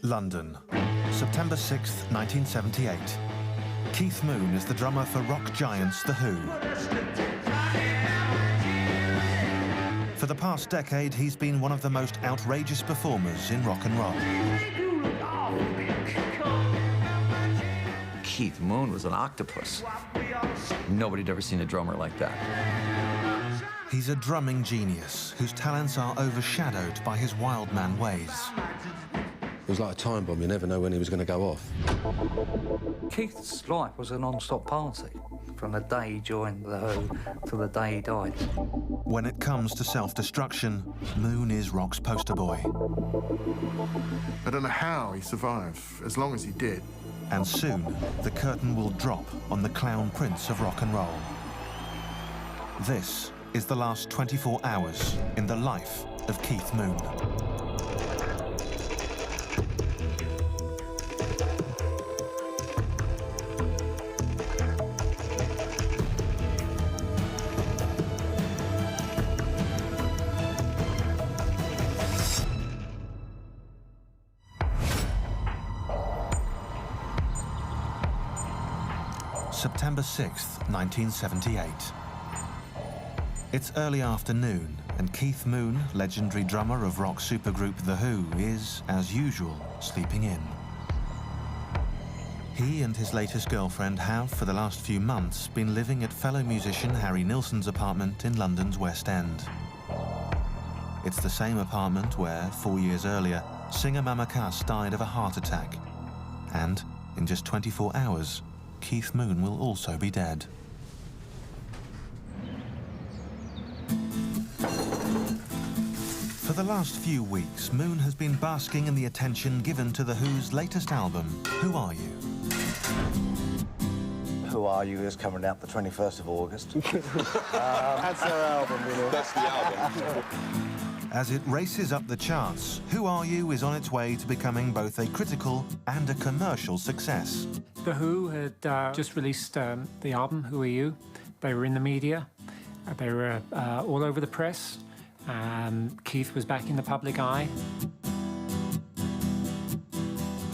London, September 6th, 1978. Keith Moon is the drummer for rock giants The Who. For the past decade, he's been one of the most outrageous performers in rock and roll. Keith Moon was an octopus. Nobody'd ever seen a drummer like that. He's a drumming genius whose talents are overshadowed by his wild man ways. It was like a time bomb. You never know when he was going to go off. Keith's life was a non-stop party, from the day he joined The Who to the day he died. When it comes to self-destruction, Moon is rock's poster boy. I don't know how he survived, as long as he did. And soon, the curtain will drop on the clown prince of rock and roll. This is the last 24 hours in the life of Keith Moon. September 6th, 1978. It's early afternoon, and Keith Moon, legendary drummer of rock supergroup The Who, is, as usual, sleeping in. He and his latest girlfriend have, for the last few months, been living at fellow musician Harry Nilsson's apartment in London's West End. It's the same apartment where, 4 years earlier, singer Mama Cass died of a heart attack. And, in just 24 hours, Keith Moon will also be dead. For the last few weeks, Moon has been basking in the attention given to The Who's latest album, Who Are You? Who Are You is coming out the 21st of August. That's their album, you know. That's the album. As it races up the charts, Who Are You is on its way to becoming both a critical and a commercial success. The Who had just released the album, Who Are You? They were in the media. They were all over the press. Keith was back in the public eye.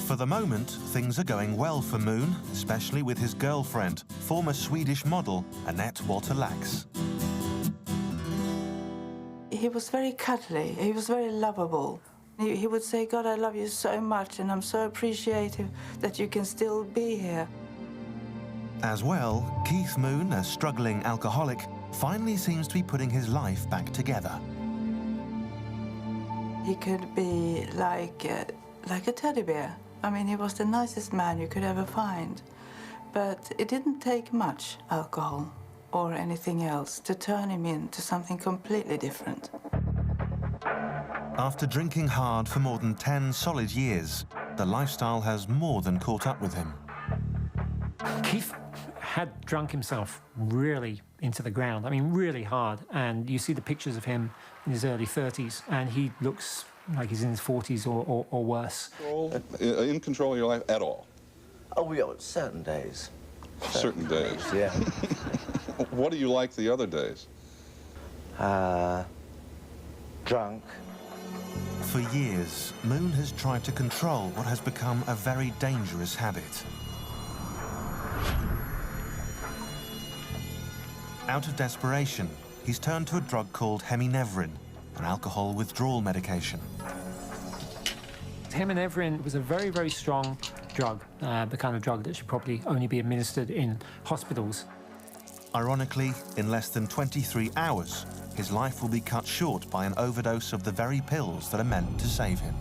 For the moment, things are going well for Moon, especially with his girlfriend, former Swedish model Annette Walter Lax. He was very cuddly. He was very lovable. He would say, God, I love you so much, and I'm so appreciative that you can still be here. As well, Keith Moon, a struggling alcoholic, finally seems to be putting his life back together. He could be like a teddy bear. I mean, he was the nicest man you could ever find. But it didn't take much alcohol or anything else to turn him into something completely different. After drinking hard for more than 10 solid years, the lifestyle has more than caught up with him. Keith had drunk himself really into the ground, I mean, really hard. And you see the pictures of him in his early 30s, and he looks like he's in his 40s or worse. In control of your life at all? Oh, we are certain days. Certain days. Yeah. What do you like the other days? Drunk. For years, Moon has tried to control what has become a very dangerous habit. Out of desperation, he's turned to a drug called Hemynevrin, an alcohol withdrawal medication. Hemynevrin was a very, very strong drug, the kind of drug that should probably only be administered in hospitals. Ironically, in less than 23 hours, his life will be cut short by an overdose of the very pills that are meant to save him.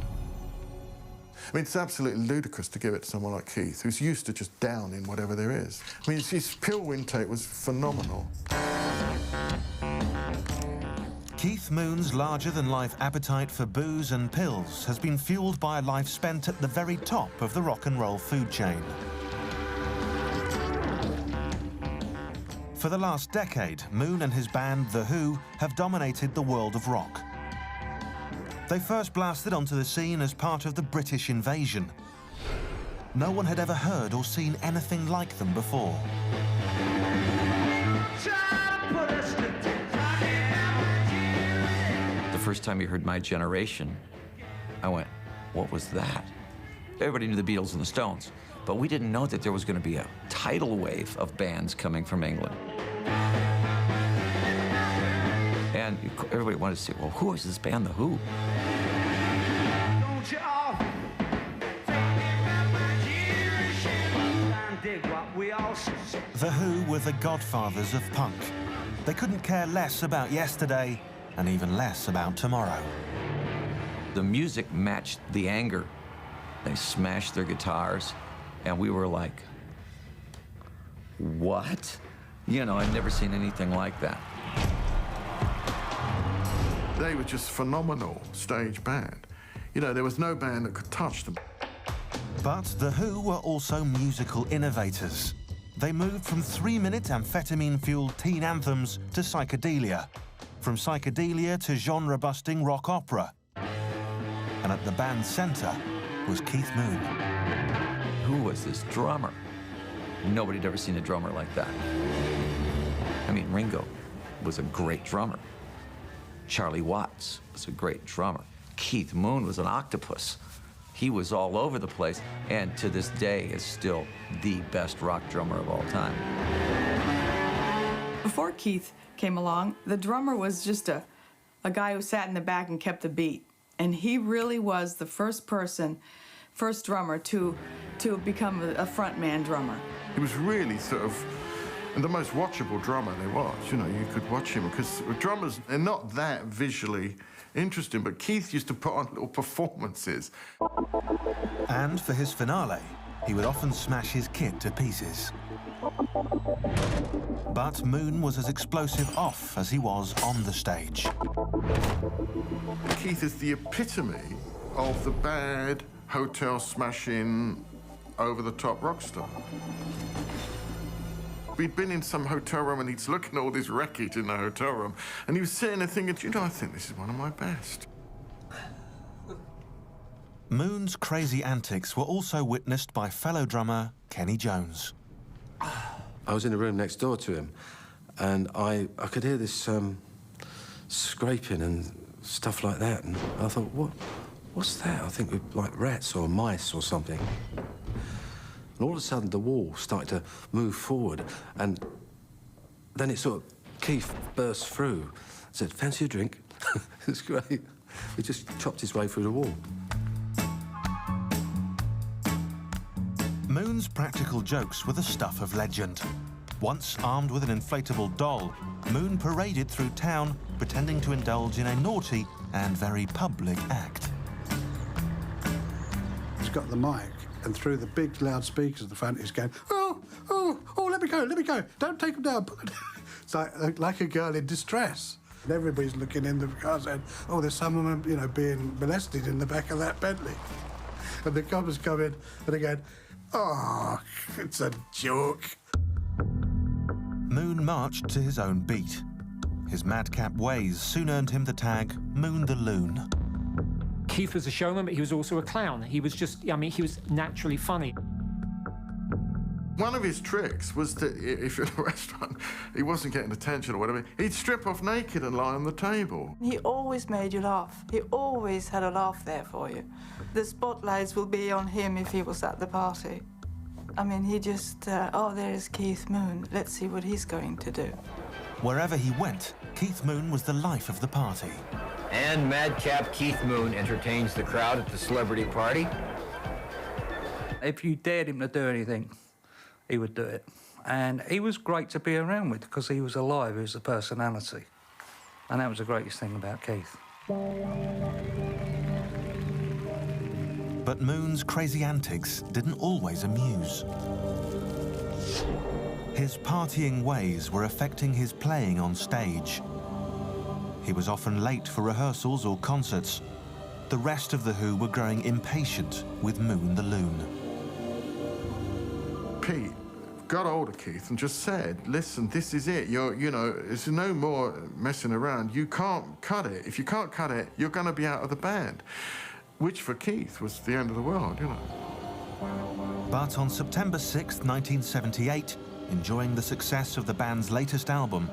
I mean, it's absolutely ludicrous to give it to someone like Keith, who's used to just downing whatever there is. I mean, his pill intake was phenomenal. Keith Moon's larger-than-life appetite for booze and pills has been fueled by a life spent at the very top of the rock and roll food chain. For the last decade, Moon and his band, The Who, have dominated the world of rock. They first blasted onto the scene as part of the British invasion. No one had ever heard or seen anything like them before. The first time you heard My Generation, I went, what was that? Everybody knew the Beatles and the Stones, but we didn't know that there was going to be a tidal wave of bands coming from England. And everybody wanted to say, well, who is this band, The Who? The Who were the godfathers of punk. They couldn't care less about yesterday and even less about tomorrow. The music matched the anger. They smashed their guitars, and we were like, what? You know, I'd never seen anything like that. They were just phenomenal stage band. You know, there was no band that could touch them. But The Who were also musical innovators. They moved from 3-minute amphetamine-fueled teen anthems to psychedelia, from psychedelia to genre-busting rock opera. And at the band's centre was Keith Moon. Who was this drummer? Nobody had ever seen a drummer like that. I mean, Ringo was a great drummer. Charlie Watts was a great drummer. Keith Moon was an octopus. He was all over the place, and to this day is still the best rock drummer of all time. Before Keith came along, the drummer was just a guy who sat in the back and kept the beat. And he really was the first drummer to become a frontman drummer. He was really sort of the most watchable drummer there was. You know, you could watch him, because drummers are not that visually interesting, but Keith used to put on little performances. And for his finale, he would often smash his kit to pieces. But Moon was as explosive off as he was on the stage. Keith is the epitome of the bad, hotel smashing, over-the-top rock star. We'd been in some hotel room and he's looking at all this wreckage in the hotel room, and he was sitting there thinking, you know, I think this is one of my best. Moon's crazy antics were also witnessed by fellow drummer Kenny Jones. I was in the room next door to him, and I could hear this scraping and stuff like that, and I thought, what's that? I think we're like rats or mice or something. And all of a sudden, the wall started to move forward, and then it sort of, Keith burst through, said, fancy a drink? It was great. He just chopped his way through the wall. Moon's practical jokes were the stuff of legend. Once armed with an inflatable doll, Moon paraded through town, pretending to indulge in a naughty and very public act. He's got the mic, and through the big loudspeakers at the front, he's going, oh, let me go, don't take him down. It's like a girl in distress. And everybody's looking in the car saying, oh, there's someone, you know, being molested in the back of that Bentley. And the coppers come in, and they're going, oh, it's a joke. Moon marched to his own beat. His madcap ways soon earned him the tag Moon the Loon. Keith was a showman, but he was also a clown. He was just, I mean, he was naturally funny. One of his tricks was that if you're in a restaurant, he wasn't getting attention or whatever, he'd strip off naked and lie on the table. He always made you laugh. He always had a laugh there for you. The spotlights will be on him if he was at the party. I mean, he just, oh, there is Keith Moon. Let's see what he's going to do. Wherever he went, Keith Moon was the life of the party. And madcap Keith Moon entertains the crowd at the celebrity party. If you dared him to do anything, he would do it. And he was great to be around with because he was alive, he was a personality. And that was the greatest thing about Keith. But Moon's crazy antics didn't always amuse. His partying ways were affecting his playing on stage. He was often late for rehearsals or concerts. The rest of the Who were growing impatient with Moon the Loon. Pete got hold of Keith and just said, listen, this is it. You know, there's no more messing around. You can't cut it. If you can't cut it, you're going to be out of the band. Which for Keith was the end of the world, you know. But on September 6, 1978, enjoying the success of the band's latest album,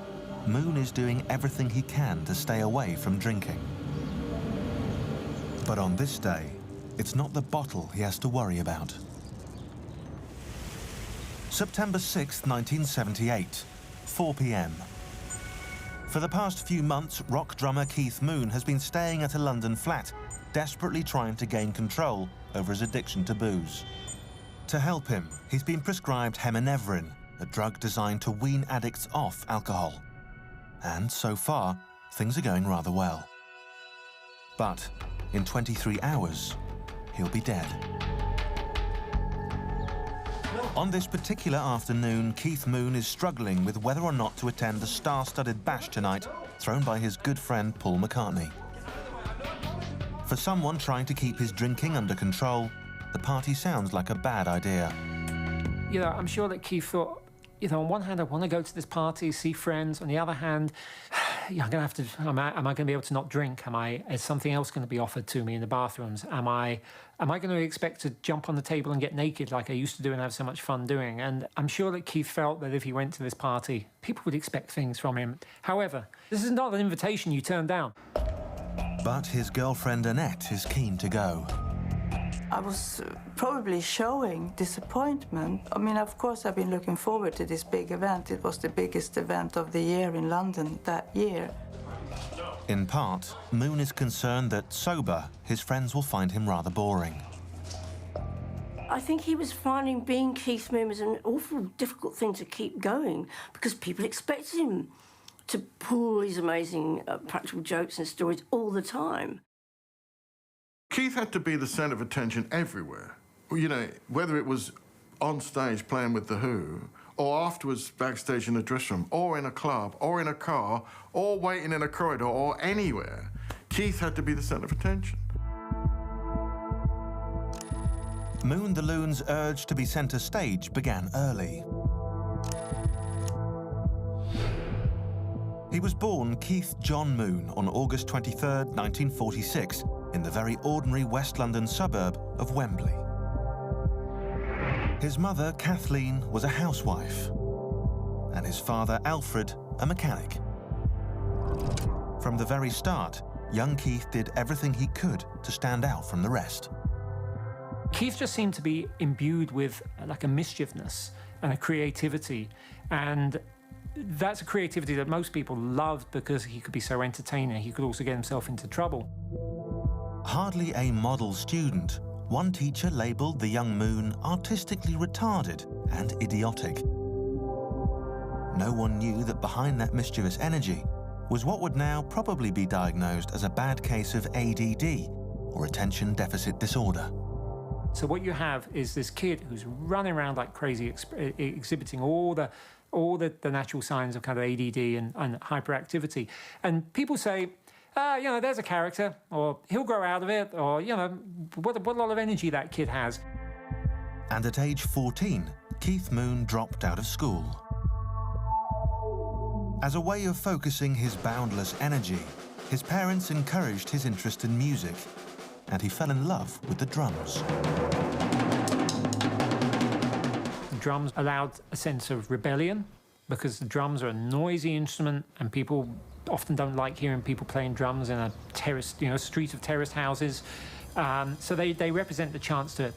Moon is doing everything he can to stay away from drinking. But on this day, it's not the bottle he has to worry about. September 6, 1978, 4 p.m. For the past few months, rock drummer Keith Moon has been staying at a London flat, desperately trying to gain control over his addiction to booze. To help him, he's been prescribed Heminevrin, a drug designed to wean addicts off alcohol. And so far, things are going rather well. But in 23 hours, he'll be dead. On this particular afternoon, Keith Moon is struggling with whether or not to attend the star-studded bash tonight, thrown by his good friend Paul McCartney. For someone trying to keep his drinking under control, the party sounds like a bad idea. You know, I'm sure that Keith thought, you know, on one hand, I want to go to this party, see friends. On the other hand, I'm going to have to, am I going to be able to not drink? Is something else going to be offered to me in the bathrooms? Am I going to expect to jump on the table and get naked like I used to do and have so much fun doing? And I'm sure that Keith felt that if he went to this party, people would expect things from him. However, this is not an invitation you turn down. But his girlfriend Annette is keen to go. I was probably showing disappointment. I mean, of course, I've been looking forward to this big event. It was the biggest event of the year in London that year. In part, Moon is concerned that sober, his friends will find him rather boring. I think he was finding being Keith Moon was an awful difficult thing to keep going because people expected him to pull these amazing practical jokes and stories all the time. Keith had to be the centre of attention everywhere. You know, whether it was on stage playing with The Who, or afterwards backstage in a dressing room, or in a club, or in a car, or waiting in a corridor, or anywhere, Keith had to be the centre of attention. Moon the Loon's urge to be centre stage began early. He was born Keith John Moon on August 23rd, 1946, in the very ordinary West London suburb of Wembley. His mother, Kathleen, was a housewife, and his father, Alfred, a mechanic. From the very start, young Keith did everything he could to stand out from the rest. Keith just seemed to be imbued with like a mischievousness and a creativity, and that's a creativity that most people loved because he could be so entertaining. He could also get himself into trouble. Hardly a model student, one teacher labelled the young Moon artistically retarded and idiotic. No one knew that behind that mischievous energy was what would now probably be diagnosed as a bad case of ADD, or attention deficit disorder. So what you have is this kid who's running around like crazy, exhibiting all the natural signs of kind of ADD and hyperactivity. And people say, you know, there's a character, or he'll grow out of it, or, you know, what a lot of energy that kid has. And at age 14, Keith Moon dropped out of school. As a way of focusing his boundless energy, his parents encouraged his interest in music, and he fell in love with the drums. The drums allowed a sense of rebellion, because the drums are a noisy instrument, and people often don't like hearing people playing drums in a terraced, you know, street of terraced houses. So they represent the chance to,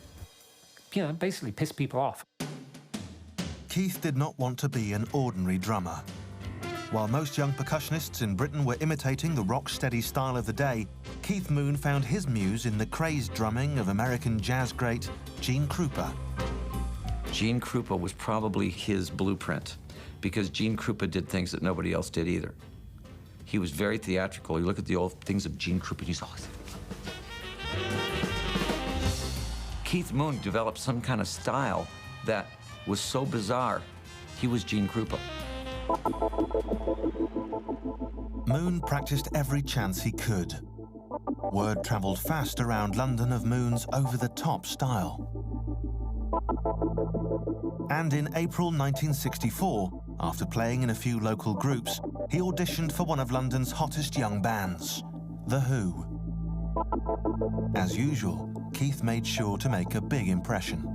you know, basically piss people off. Keith did not want to be an ordinary drummer. While most young percussionists in Britain were imitating the rock-steady style of the day, Keith Moon found his muse in the crazed drumming of American jazz great Gene Krupa. Gene Krupa was probably his blueprint, because Gene Krupa did things that nobody else did either. He was very theatrical. You look at the old things of Gene Krupa, he's awesome. Keith Moon developed some kind of style that was so bizarre. He was Gene Krupa. Moon practiced every chance he could. Word travelled fast around London of Moon's over-the-top style. And in April 1964, after playing in a few local groups, he auditioned for one of London's hottest young bands, The Who. As usual, Keith made sure to make a big impression.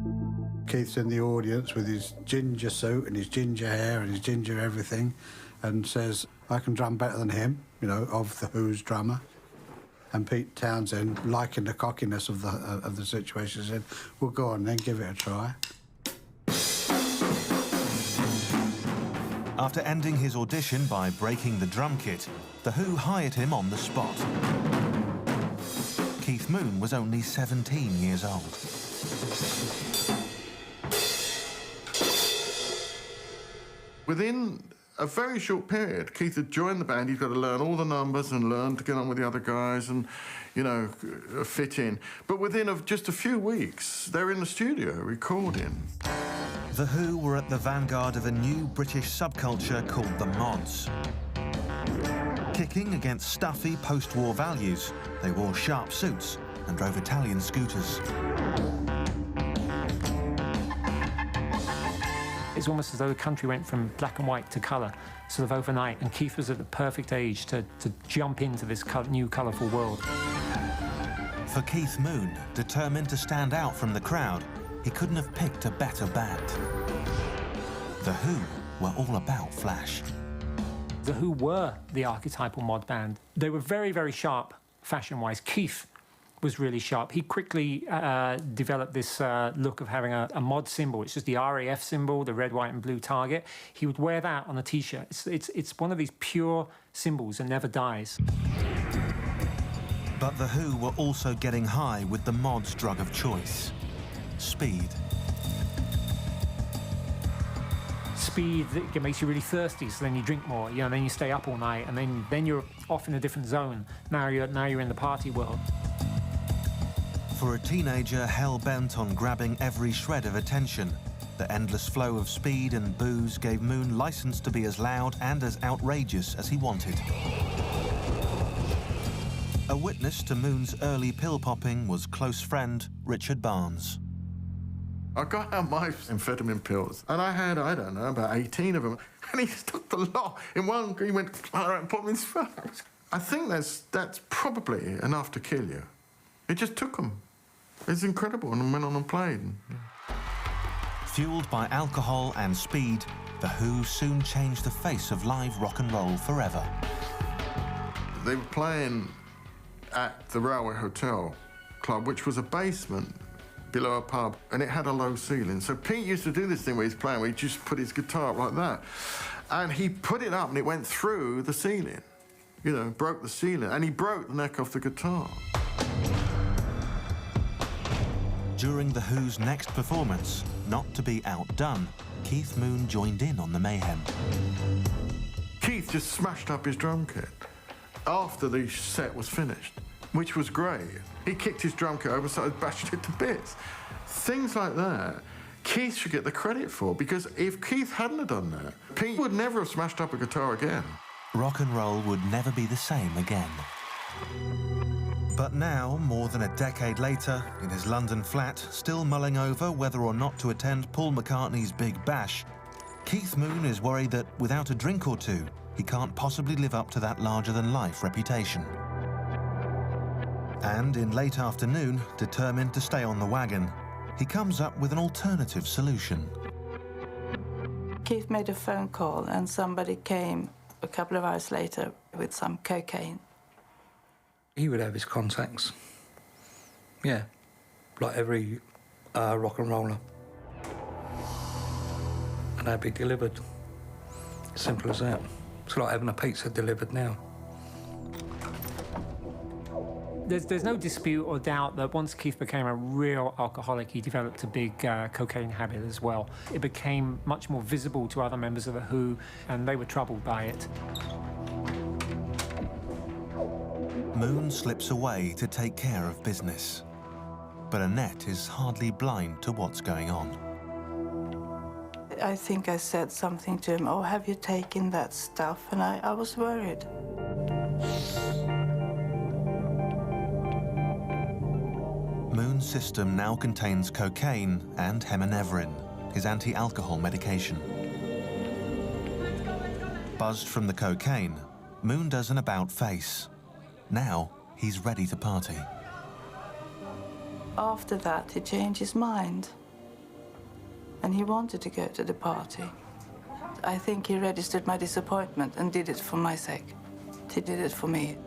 Keith's in the audience with his ginger suit and his ginger hair and his ginger everything, and says, I can drum better than him, you know, of The Who's drummer. And Pete Townsend, liking the cockiness of the situation, said, well, go on then, give it a try. After ending his audition by breaking the drum kit, The Who hired him on the spot. Keith Moon was only 17 years old. Within a very short period, Keith had joined the band. He's got to learn all the numbers and learn to get on with the other guys and, you know, fit in. But within just a few weeks, they're in the studio recording. The Who were at the vanguard of a new British subculture called the Mods. Kicking against stuffy post-war values, they wore sharp suits and drove Italian scooters. It's almost as though the country went from black and white to colour, sort of overnight, and Keith was at the perfect age to jump into this new colourful world. For Keith Moon, determined to stand out from the crowd, he couldn't have picked a better band. The Who were all about flash. The Who were the archetypal mod band. They were very, very sharp fashion-wise. Keith was really sharp. He quickly developed this look of having a mod symbol. It's just the RAF symbol, the red, white and blue target. He would wear that on a T-shirt. It's one of these pure symbols and never dies. But The Who were also getting high with the mod's drug of choice, speed. Speed, it makes you really thirsty, so then you drink more, you know, then you stay up all night, and then you're off in a different zone. Now you're in the party world. For a teenager hell-bent on grabbing every shred of attention, the endless flow of speed and booze gave Moon license to be as loud and as outrageous as he wanted. A witness to Moon's early pill-popping was close friend Richard Barnes. I got out my amphetamine pills, and I had, I don't know, about 18 of them, and he stuck the lot in one. He went, all right, put them in his mouth. I think that's probably enough to kill you. It just took them. It's incredible, and went on and played. Fueled by alcohol and speed, The Who soon changed the face of live rock and roll forever. They were playing at the Railway Hotel Club, which was a basement below a pub, and it had a low ceiling. So Pete used to do this thing where he's playing, where he just put his guitar up like that. And he put it up, and it went through the ceiling. You know, broke the ceiling, and he broke the neck off the guitar. During The Who's next performance, not to be outdone, Keith Moon joined in on the mayhem. Keith just smashed up his drum kit after the set was finished, which was great. He kicked his drum kit over and started bashing it to bits. Things like that, Keith should get the credit for, because if Keith hadn't have done that, Pete would never have smashed up a guitar again. Rock and roll would never be the same again. But now, more than a decade later, in his London flat, still mulling over whether or not to attend Paul McCartney's Big Bash, Keith Moon is worried that without a drink or two, he can't possibly live up to that larger-than-life reputation. And in late afternoon, determined to stay on the wagon, he comes up with an alternative solution. Keith made a phone call, and somebody came a couple of hours later with some cocaine. He would have his contacts. Yeah, like every rock and roller. And they'd be delivered. Simple as that. It's like having a pizza delivered now. There's no dispute or doubt that once Keith became a real alcoholic, he developed a big cocaine habit as well. It became much more visible to other members of The Who, and they were troubled by it. Moon slips away to take care of business. But Annette is hardly blind to what's going on. I think I said something to him, oh, have you taken that stuff? And I was worried. Moon's system now contains cocaine and heminevrin, his anti-alcohol medication. Buzzed from the cocaine, Moon does an about-face. Now, he's ready to party. After that, he changed his mind. And he wanted to go to the party. I think he registered my disappointment and did it for my sake. He did it for me.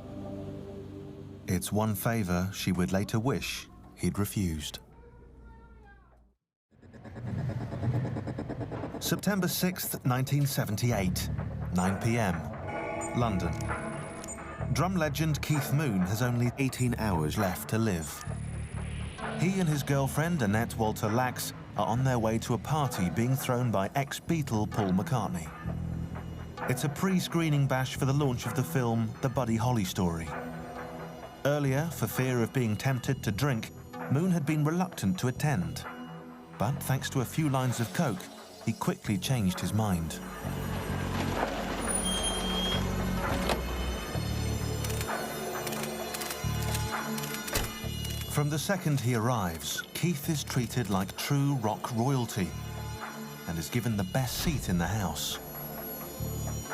It's one favour she would later wish he'd refused. September 6th, 1978, 9 p.m, London. Drum legend Keith Moon has only 18 hours left to live. He and his girlfriend, Annette Walter Lax, are on their way to a party being thrown by ex-Beatle Paul McCartney. It's a pre-screening bash for the launch of the film The Buddy Holly Story. Earlier, for fear of being tempted to drink, Moon had been reluctant to attend. But thanks to a few lines of coke, he quickly changed his mind. From the second he arrives, Keith is treated like true rock royalty and is given the best seat in the house.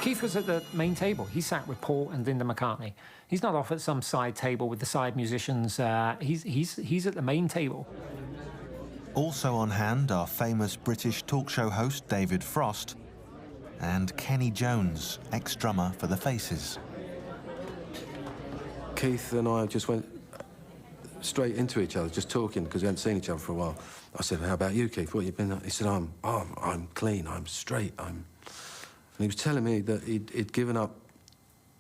Keith was at the main table. He sat with Paul and Linda McCartney. He's not off at some side table with the side musicians. He's at the main table. Also on hand are famous British talk show host David Frost and Kenny Jones, ex-drummer for The Faces. Keith and I just went straight into each other, just talking, because we hadn't seen each other for a while. I said, "How about you, Keith? What have you been?" He said, I'm clean, I'm straight, And he was telling me that he'd given up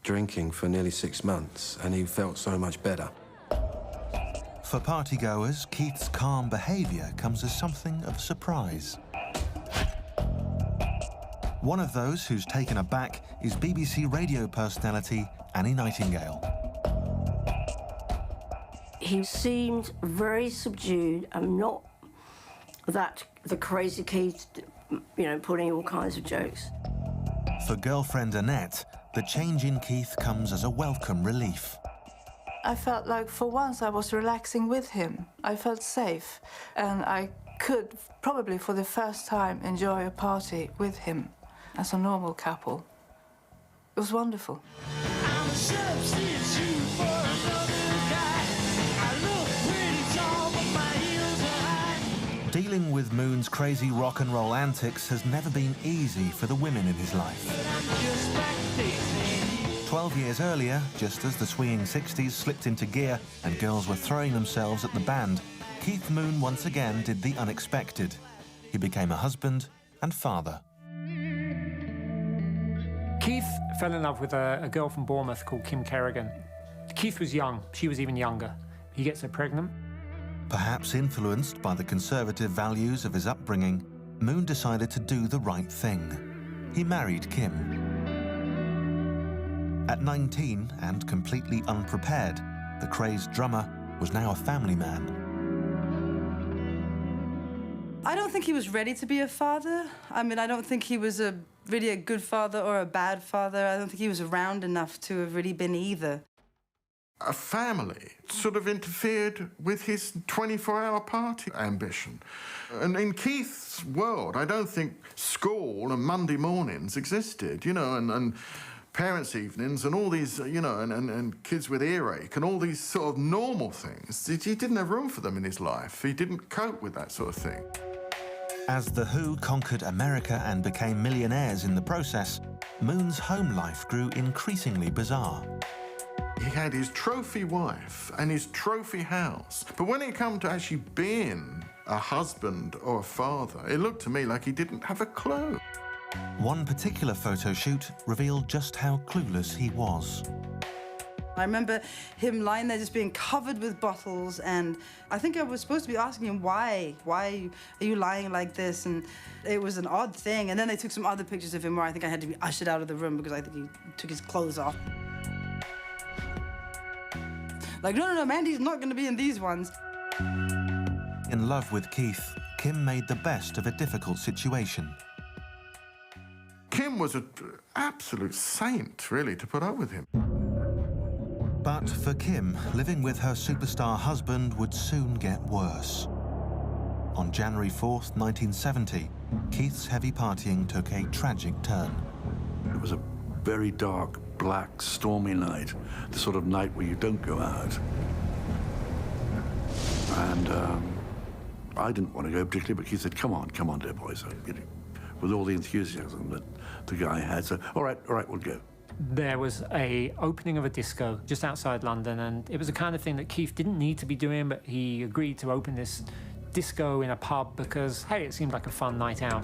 drinking for nearly 6 months, and he felt so much better. For partygoers, Keith's calm behaviour comes as something of a surprise. One of those who's taken aback is BBC radio personality Annie Nightingale. He seemed very subdued and not the crazy Keith, putting all kinds of jokes. For girlfriend Annette, the change in Keith comes as a welcome relief. I felt like for once I was relaxing with him. I felt safe, and I could probably for the first time enjoy a party with him as a normal couple. It was wonderful. Dealing with Moon's crazy rock and roll antics has never been easy for the women in his life. 12 years earlier, just as the swinging 60s slipped into gear and girls were throwing themselves at the band, Keith Moon once again did the unexpected. He became a husband and father. Keith fell in love with a girl from Bournemouth called Kim Kerrigan. Keith was young, she was even younger. He gets her pregnant. Perhaps influenced by the conservative values of his upbringing, Moon decided to do the right thing. He married Kim. At 19 and completely unprepared, the crazed drummer was now a family man. I don't think he was ready to be a father. I mean, I don't think he was really a good father or a bad father. I don't think he was around enough to have really been either. A family sort of interfered with his 24-hour party ambition. And in Keith's world, I don't think school and Monday mornings existed, and parents' evenings and all these, and kids with earache and all these sort of normal things. He didn't have room for them in his life. He didn't cope with that sort of thing. As The Who conquered America and became millionaires in the process, Moon's home life grew increasingly bizarre. He had his trophy wife and his trophy house. But when it came to actually being a husband or a father, it looked to me like he didn't have a clue. One particular photo shoot revealed just how clueless he was. I remember him lying there just being covered with bottles, and I think I was supposed to be asking him why are you lying like this, and it was an odd thing. And then they took some other pictures of him where I think I had to be ushered out of the room because I think he took his clothes off. Like, no, Mandy's not going to be in these ones. In love with Keith, Kim made the best of a difficult situation. Kim was an absolute saint, really, to put up with him. But for Kim, living with her superstar husband would soon get worse. On January 4th, 1970, Keith's heavy partying took a tragic turn. It was a very dark, black, stormy night, the sort of night where you don't go out. And I didn't want to go particularly, but Keith said, come on, dear boy. So, with all the enthusiasm that the guy had, so, all right, we'll go. there was a opening of a disco just outside London, and it was the kind of thing that Keith didn't need to be doing, but he agreed to open this disco in a pub because, hey, it seemed like a fun night out.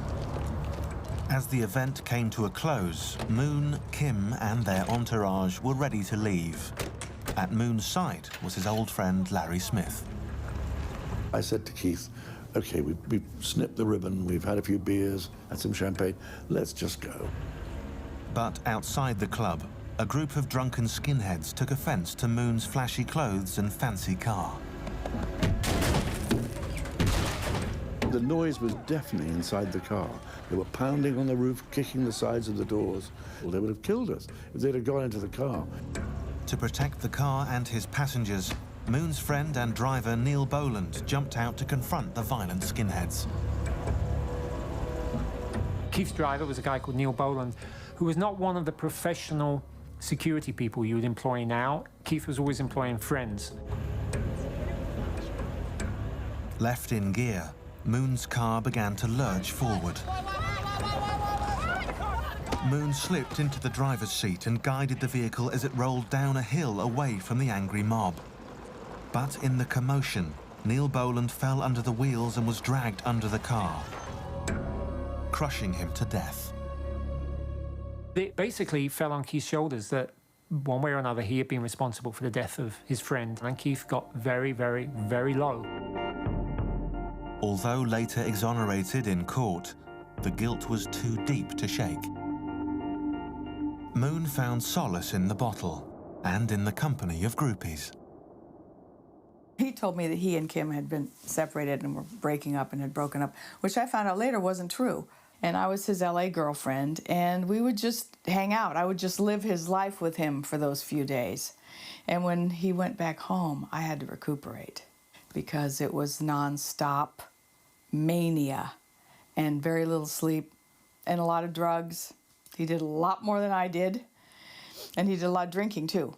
As the event came to a close, Moon, Kim and their entourage were ready to leave. At Moon's side was his old friend Larry Smith. I said to Keith, OK, we've snipped the ribbon, we've had a few beers, had some champagne, let's just go. But outside the club, a group of drunken skinheads took offence to Moon's flashy clothes and fancy car. The noise was deafening inside the car. They were pounding on the roof, kicking the sides of the doors. Well, they would have killed us if they'd have gone into the car. To protect the car and his passengers, Moon's friend and driver Neil Boland jumped out to confront the violent skinheads. Keith's driver was a guy called Neil Boland, who was not one of the professional security people you would employ now. Keith was always employing friends. Left in gear, Moon's car began to lurch forward. Moon slipped into the driver's seat and guided the vehicle as it rolled down a hill away from the angry mob. But in the commotion, Neil Boland fell under the wheels and was dragged under the car, crushing him to death. It basically fell on Keith's shoulders that one way or another he had been responsible for the death of his friend, and Keith got very, very, very low. Although later exonerated in court, the guilt was too deep to shake. Moon found solace in the bottle and in the company of groupies. He told me that he and Kim had been separated and were breaking up and had broken up, which I found out later wasn't true. And I was his LA girlfriend, and we would just hang out. I would just live his life with him for those few days. And when he went back home, I had to recuperate because it was nonstop mania and very little sleep and a lot of drugs. He did a lot more than I did, and he did a lot of drinking too.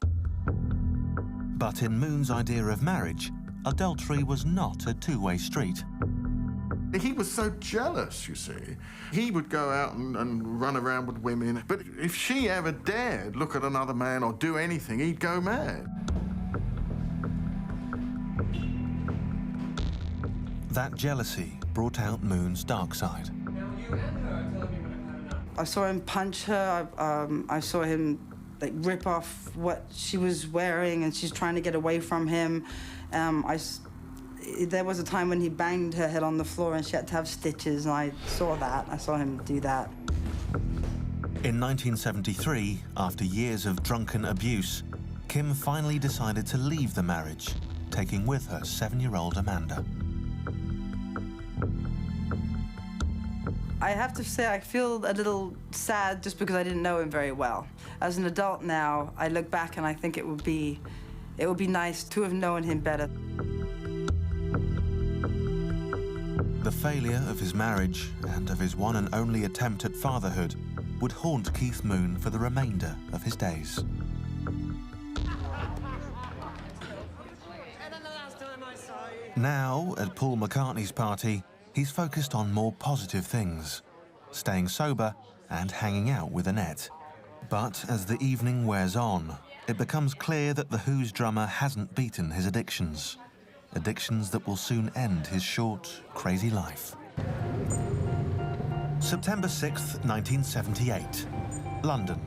But in Moon's idea of marriage, adultery was not a two-way street. He was so jealous, you see. He would go out and run around with women, but if she ever dared look at another man or do anything, he'd go mad. That jealousy brought out Moon's dark side. I saw him punch her. I saw him rip off what she was wearing, and she's trying to get away from him. There was a time when he banged her head on the floor and she had to have stitches, and I saw that. I saw him do that. In 1973, after years of drunken abuse, Kim finally decided to leave the marriage, taking with her 7-year-old Amanda. I have to say I feel a little sad just because I didn't know him very well. As an adult now, I look back and I think it would be nice to have known him better. The failure of his marriage and of his one and only attempt at fatherhood would haunt Keith Moon for the remainder of his days. Now, at Paul McCartney's party, he's focused on more positive things, staying sober and hanging out with Annette. But as the evening wears on, it becomes clear that The Who's drummer hasn't beaten his addictions. Addictions that will soon end his short, crazy life. September 6th, 1978, London.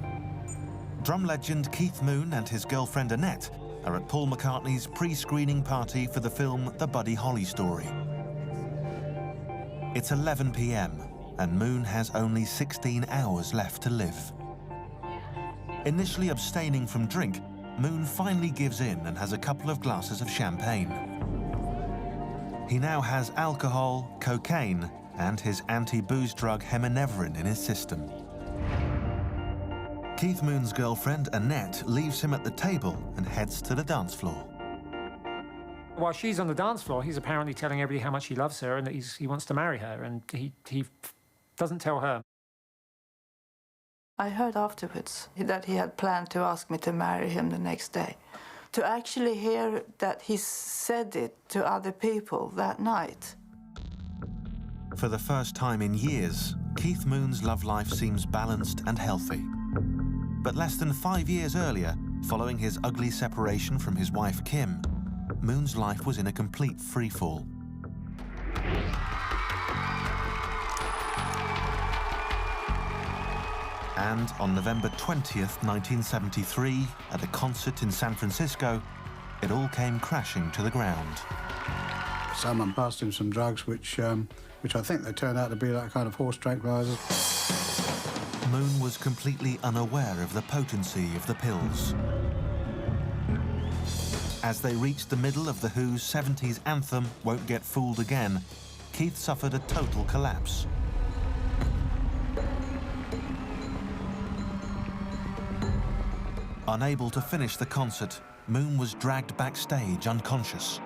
Drum legend Keith Moon and his girlfriend Annette are at Paul McCartney's pre-screening party for the film The Buddy Holly Story. It's 11 p.m. and Moon has only 16 hours left to live. Initially abstaining from drink, Moon finally gives in and has a couple of glasses of champagne. He now has alcohol, cocaine, and his anti-booze drug Heminevrin in his system. Keith Moon's girlfriend, Annette, leaves him at the table and heads to the dance floor. While she's on the dance floor, he's apparently telling everybody how much he loves her and that he wants to marry her, and he doesn't tell her. I heard afterwards that he had planned to ask me to marry him the next day. To actually hear that he said it to other people that night. For the first time in years, Keith Moon's love life seems balanced and healthy. But less than 5 years earlier, following his ugly separation from his wife Kim, Moon's life was in a complete freefall. And on November 20th, 1973, at a concert in San Francisco, it all came crashing to the ground. Someone passed him some drugs, which I think they turned out to be like kind of horse tranquilizers. Moon was completely unaware of the potency of the pills. As they reached the middle of The Who's 70s anthem, Won't Get Fooled Again, Keith suffered a total collapse. Unable to finish the concert, Moon was dragged backstage unconscious.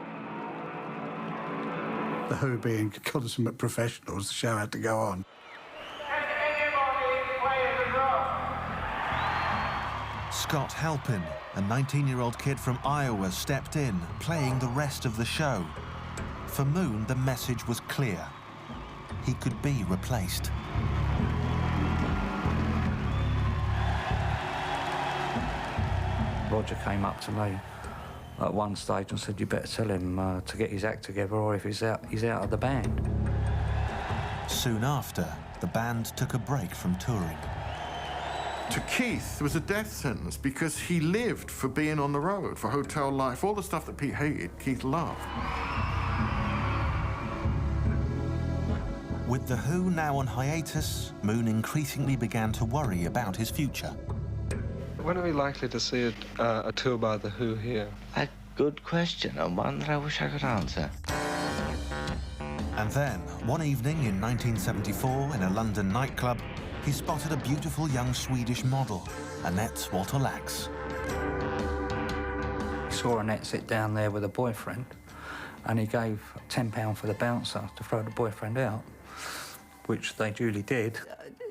The Who being consummate professionals, the show had to go on. Scott Halpin, a 19-year-old kid from Iowa, stepped in, playing the rest of the show. For Moon, the message was clear. He could be replaced. Roger came up to me at one stage and said, "You better tell him to get his act together, or if he's out of the band." Soon after, the band took a break from touring. To Keith, it was a death sentence because he lived for being on the road, for hotel life, all the stuff that Pete hated, Keith loved. With The Who now on hiatus, Moon increasingly began to worry about his future. When are we likely to see a tour by The Who here? A good question, and one that I wish I could answer. And then, one evening in 1974, in a London nightclub, he spotted a beautiful young Swedish model, Annette Walter Lax. He saw Annette sit down there with a boyfriend, and he gave £10 for the bouncer to throw the boyfriend out, which they duly did.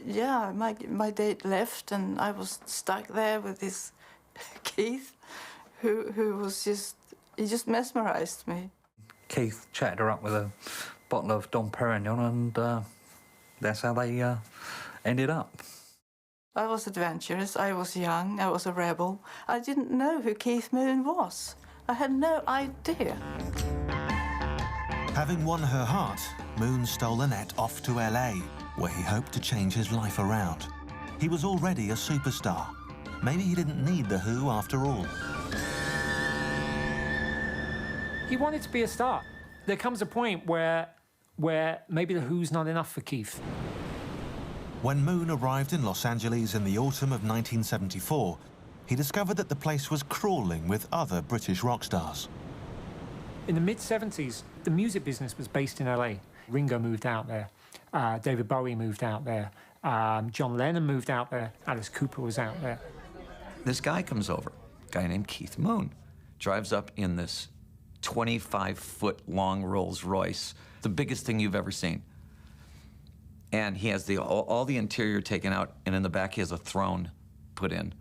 Yeah, my date left, and I was stuck there with this Keith, who was he just mesmerised me. Keith chatted her up with a bottle of Dom Perignon, and that's how they ended up. I was adventurous, I was young, I was a rebel. I didn't know who Keith Moon was. I had no idea. Having won her heart, Moon stole Annette off to LA, where he hoped to change his life around. He was already a superstar. Maybe he didn't need The Who after all. He wanted to be a star. There comes a point where maybe The Who's not enough for Keith. When Moon arrived in Los Angeles in the autumn of 1974, he discovered that the place was crawling with other British rock stars. In the mid-70s, the music business was based in LA. Ringo moved out there. David Bowie moved out there. John Lennon moved out there. Alice Cooper was out there. This guy comes over, a guy named Keith Moon, drives up in this 25-foot long Rolls Royce, the biggest thing you've ever seen. And he has all the interior taken out, and in the back he has a throne put in.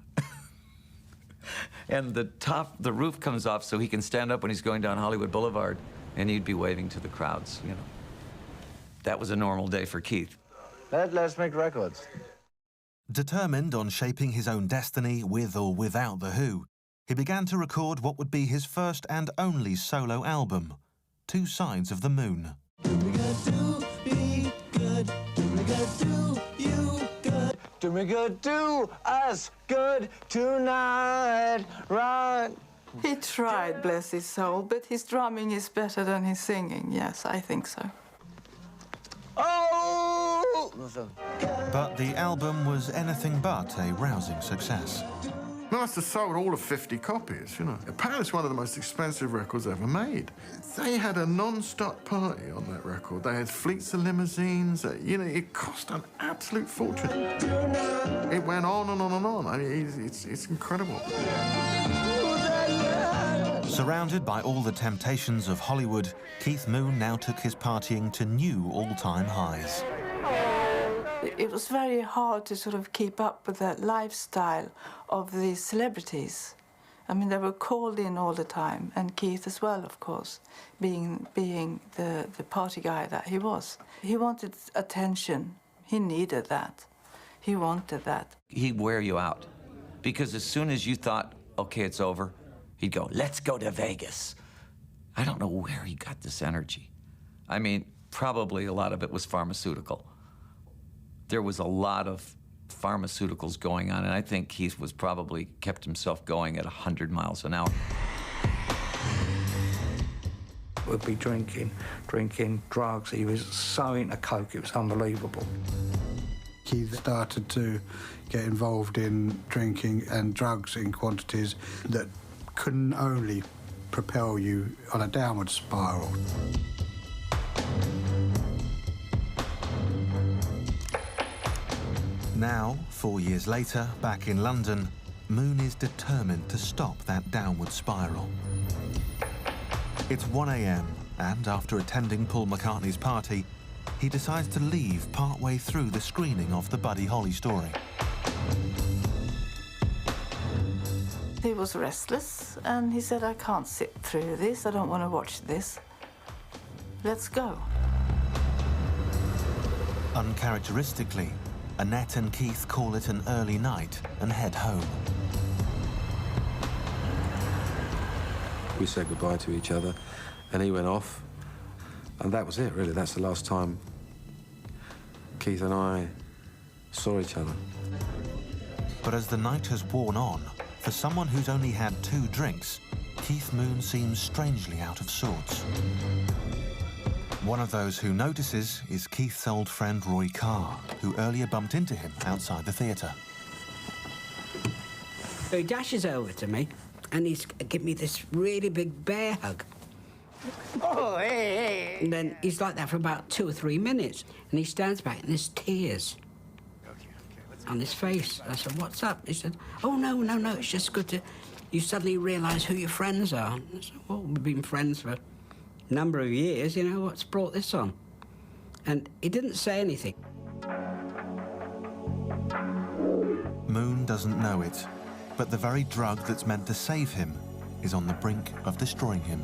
And the roof comes off so he can stand up when he's going down Hollywood Boulevard, and he'd be waving to the crowds, you know. That was a normal day for Keith. Let's make records. Determined on shaping his own destiny with or without The Who, he began to record what would be his first and only solo album, Two Sides of the Moon. Do me good, do us good tonight, right? He tried, bless his soul, but his drumming is better than his singing. Yes, I think so. Oh! But the album was anything but a rousing success. No, it's sold all of 50 copies, you know. Apparently it's one of the most expensive records ever made. They had a non-stop party on that record. They had fleets of limousines. You know, it cost an absolute fortune. It went on and on and on. I mean, it's incredible. Surrounded by all the temptations of Hollywood, Keith Moon now took his partying to new all-time highs. It was very hard to sort of keep up with that lifestyle of the celebrities. I mean, they were called in all the time, and Keith as well, of course, being the party guy that he was. He wanted attention. He needed that. He wanted that. He'd wear you out. Because as soon as you thought, okay, it's over, he'd go, let's go to Vegas. I don't know where he got this energy. I mean, probably a lot of it was pharmaceutical. There was a lot of pharmaceuticals going on, and I think Keith was probably kept himself going at 100 miles an hour. We'd be drinking drugs. He was so into coke, it was unbelievable. Keith started to get involved in drinking and drugs in quantities that couldn't only propel you on a downward spiral. Now, 4 years later, back in London, Moon is determined to stop that downward spiral. It's 1 a.m, and after attending Paul McCartney's party, he decides to leave partway through the screening of the Buddy Holly story. He was restless, and he said, I can't sit through this, I don't want to watch this. Let's go. Uncharacteristically, Annette and Keith call it an early night and head home. We said goodbye to each other, and he went off. And that was it, really. That's the last time Keith and I saw each other. But as the night has worn on, for someone who's only had 2 drinks, Keith Moon seems strangely out of sorts. One of those who notices is Keith's old friend Roy Carr, who earlier bumped into him outside the theatre. So he dashes over to me, and he's given me this really big bear hug. Oh, hey. And then he's like that for about 2 or 3 minutes, and he stands back, and there's tears on his face. I said, what's up? He said, oh, no, it's just good to... You suddenly realise who your friends are. I said, well, we've been friends for a number of years, you know, what's brought this on? And he didn't say anything. Moon doesn't know it, but the very drug that's meant to save him is on the brink of destroying him.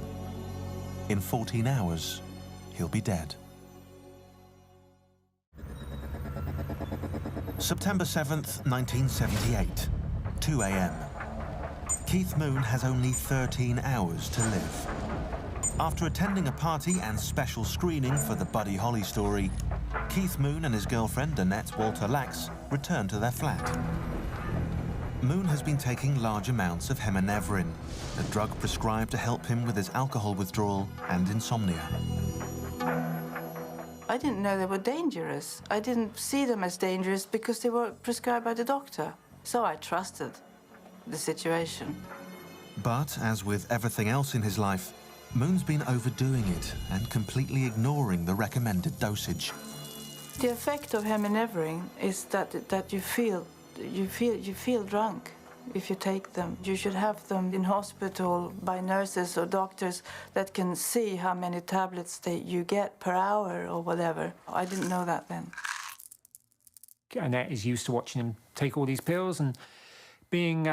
In 14 hours, he'll be dead. September 7th, 1978, 2 a.m. Keith Moon has only 13 hours to live. After attending a party and special screening for the Buddy Holly story, Keith Moon and his girlfriend Annette Walter Lax return to their flat. Moon has been taking large amounts of Heminevrin, a drug prescribed to help him with his alcohol withdrawal and insomnia. I didn't know they were dangerous. I didn't see them as dangerous because they were prescribed by the doctor. So I trusted the situation. But as with everything else in his life, Moon's been overdoing it and completely ignoring the recommended dosage. The effect of Heminevrin is that you feel drunk if you take them. You should have them in hospital by nurses or doctors that can see how many tablets you get per hour or whatever. I didn't know that then. Annette is used to watching him take all these pills and being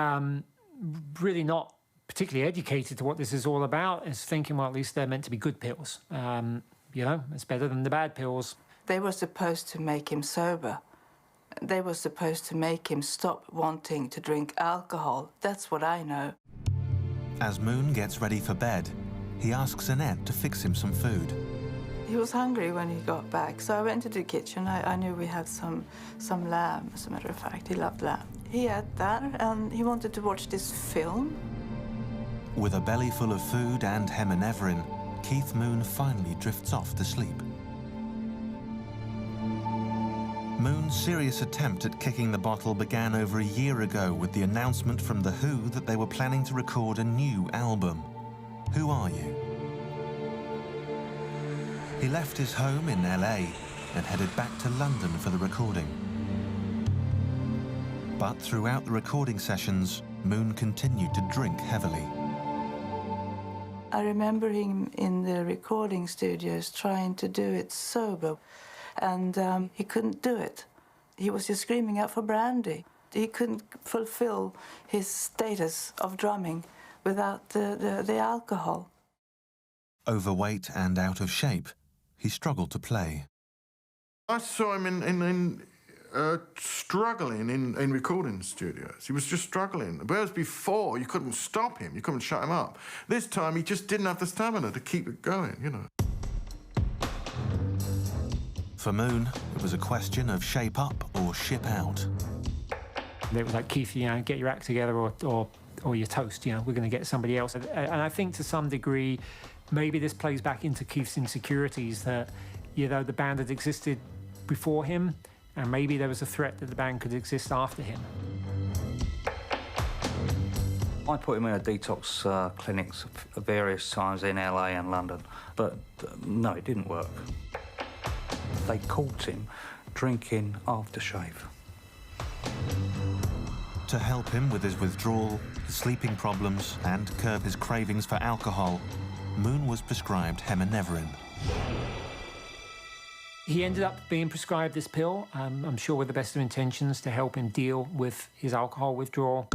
really not particularly educated to what this is all about, is thinking, well, at least they're meant to be good pills. You know, it's better than the bad pills. They were supposed to make him sober. They were supposed to make him stop wanting to drink alcohol. That's what I know. As Moon gets ready for bed, he asks Annette to fix him some food. He was hungry when he got back, so I went to the kitchen. I knew we had some lamb, as a matter of fact. He loved lamb. He had that, and he wanted to watch this film. With a belly full of food and Heminevrin, Keith Moon finally drifts off to sleep. Moon's serious attempt at kicking the bottle began over a year ago with the announcement from The Who that they were planning to record a new album. Who Are You? He left his home in LA and headed back to London for the recording. But throughout the recording sessions, Moon continued to drink heavily. I remember him in the recording studios trying to do it sober, and he couldn't do it. He was just screaming out for brandy. He couldn't fulfill his status of drumming without the alcohol. Overweight and out of shape, he struggled to play. I saw him in struggling in recording studios. He was just struggling. Whereas before, you couldn't stop him, you couldn't shut him up. This time, he just didn't have the stamina to keep it going, you know. For Moon, it was a question of shape up or ship out. It was like, Keith, you know, get your act together or you're toast, you know, we're going to get somebody else. And I think to some degree, maybe this plays back into Keith's insecurities that, you know, the band had existed before him, and maybe there was a threat that the band could exist after him. I put him in a detox clinics various times in LA and London, but no, it didn't work. They caught him drinking aftershave. To help him with his withdrawal, his sleeping problems, and curb his cravings for alcohol, Moon was prescribed Heminevrin. He ended up being prescribed this pill, I'm sure with the best of intentions to help him deal with his alcohol withdrawal.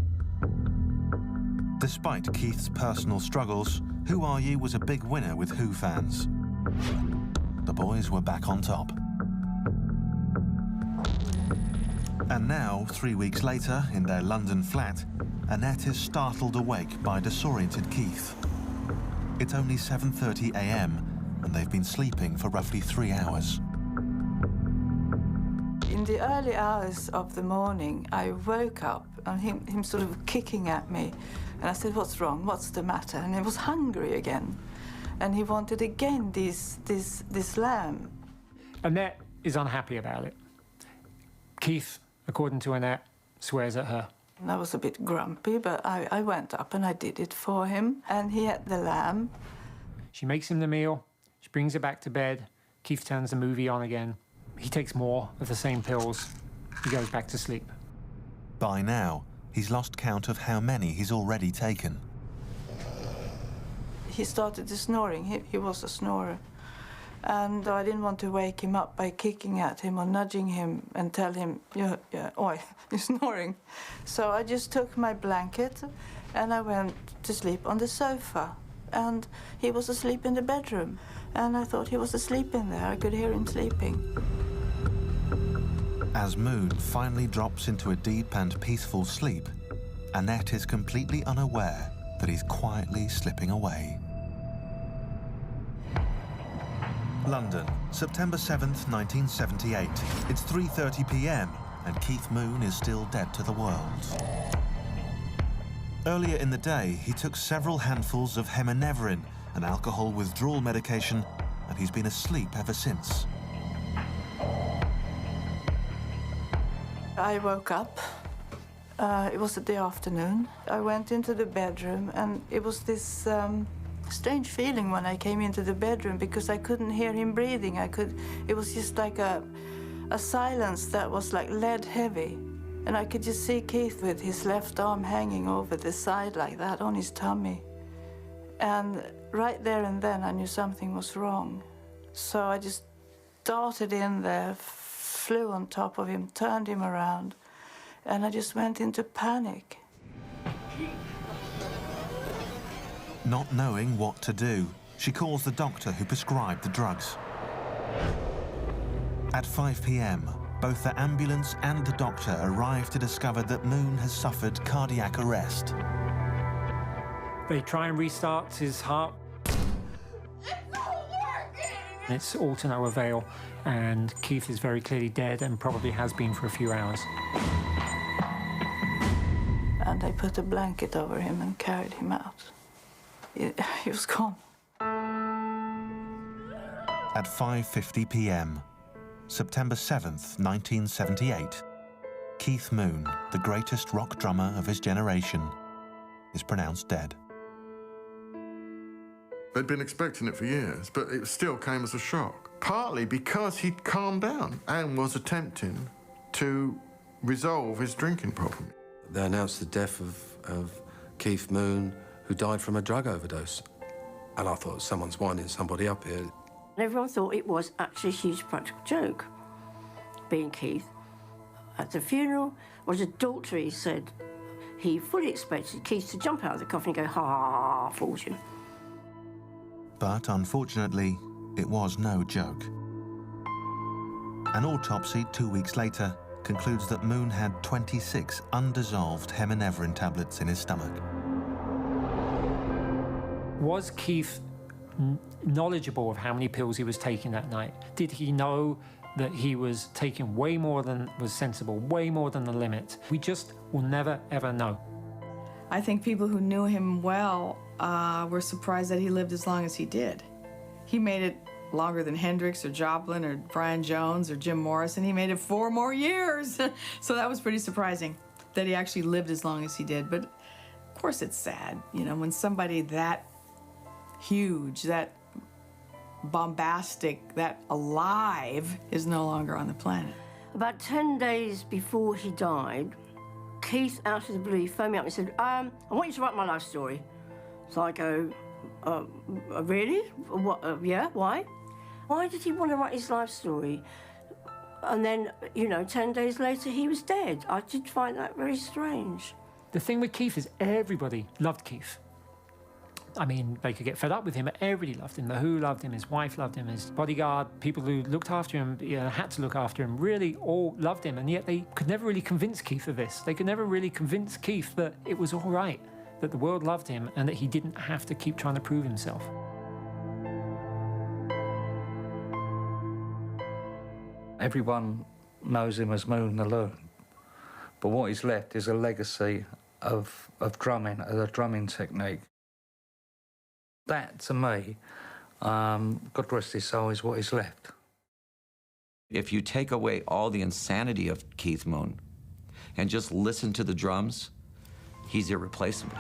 Despite Keith's personal struggles, Who Are You was a big winner with Who fans. The boys were back on top. And now, 3 weeks later, in their London flat, Annette is startled awake by disoriented Keith. It's only 7:30 a.m, and they've been sleeping for roughly 3 hours. In the early hours of the morning, I woke up and him sort of kicking at me. And I said, "What's wrong? What's the matter?" And he was hungry again. And he wanted again this lamb. Annette is unhappy about it. Keith, according to Annette, swears at her. And I was a bit grumpy, but I went up and I did it for him. And he had the lamb. She makes him the meal. She brings it back to bed. Keith turns the movie on again. He takes more of the same pills. He goes back to sleep. By now, he's lost count of how many he's already taken. He started snoring. He was a snorer. And I didn't want to wake him up by kicking at him or nudging him and tell him, oi, you're snoring. So I just took my blanket and I went to sleep on the sofa. And he was asleep in the bedroom. And I thought he was asleep in there. I could hear him sleeping. As Moon finally drops into a deep and peaceful sleep, Annette is completely unaware that he's quietly slipping away. London, September 7th, 1978. It's 3:30 p.m. and Keith Moon is still dead to the world. Earlier in the day, he took several handfuls of Heminevrin, an alcohol withdrawal medication, and he's been asleep ever since. I woke up. It was the afternoon. I went into the bedroom, and it was this strange feeling when I came into the bedroom because I couldn't hear him breathing. It was just like a silence that was like lead heavy. And I could just see Keith with his left arm hanging over the side like that on his tummy. And right there and then I knew something was wrong. So I just darted in there, flew on top of him, turned him around, and I just went into panic. Not knowing what to do, she calls the doctor who prescribed the drugs. At 5 p.m, both the ambulance and the doctor arrive to discover that Moon has suffered cardiac arrest. They try and restart his heart. It's all to no avail, and Keith is very clearly dead and probably has been for a few hours. And I put a blanket over him and carried him out. He was gone. At 5:50 p.m, September 7th, 1978, Keith Moon, the greatest rock drummer of his generation, is pronounced dead. They'd been expecting it for years, but it still came as a shock. Partly because he'd calmed down and was attempting to resolve his drinking problem. They announced the death of Keith Moon, who died from a drug overdose. And I thought, someone's winding somebody up here. Everyone thought it was actually a huge practical joke, being Keith. At the funeral, or the doctor, he said he fully expected Keith to jump out of the coffin and go, ha, ha, ha, fortune. But unfortunately, it was no joke. An autopsy 2 weeks later concludes that Moon had 26 undissolved heminevrin tablets in his stomach. Was Keith knowledgeable of how many pills he was taking that night? Did he know that he was taking way more than was sensible, way more than the limit? We just will never, ever know. I think people who knew him well were surprised that he lived as long as he did. He made it longer than Hendrix or Joplin or Brian Jones or Jim Morrison. He made it 4 more years. So that was pretty surprising that he actually lived as long as he did. But of course it's sad, you know, when somebody that huge, that bombastic, that alive is no longer on the planet. About 10 days before he died, Keith, out of the blue, phoned me up and said, I want you to write my life story. So I go, really? What? Yeah, why? Why did he want to write his life story? And then, you know, 10 days later, he was dead. I did find that very strange. The thing with Keith is everybody loved Keith. I mean, they could get fed up with him, but everybody loved him. The Who loved him, his wife loved him, his bodyguard, people who looked after him, you know, had to look after him, really all loved him. And yet they could never really convince Keith of this. They could never really convince Keith that it was all right, that the world loved him and that he didn't have to keep trying to prove himself. Everyone knows him as Moon the Loon, but what he's left is a legacy of drumming, of the drumming technique. That, to me, God rest his soul, is what is left. If you take away all the insanity of Keith Moon and just listen to the drums, he's irreplaceable.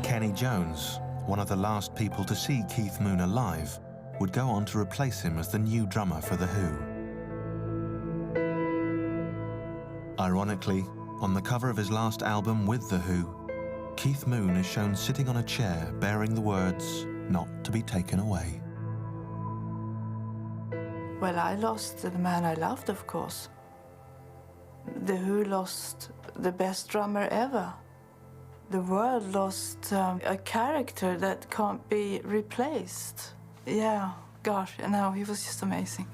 Kenny Jones, one of the last people to see Keith Moon alive, would go on to replace him as the new drummer for The Who. Ironically, on the cover of his last album with The Who, Keith Moon is shown sitting on a chair bearing the words, "Not to be taken away." Well, I lost the man I loved, of course. The Who lost the best drummer ever. The world lost a character that can't be replaced. Yeah, gosh, no, he was just amazing.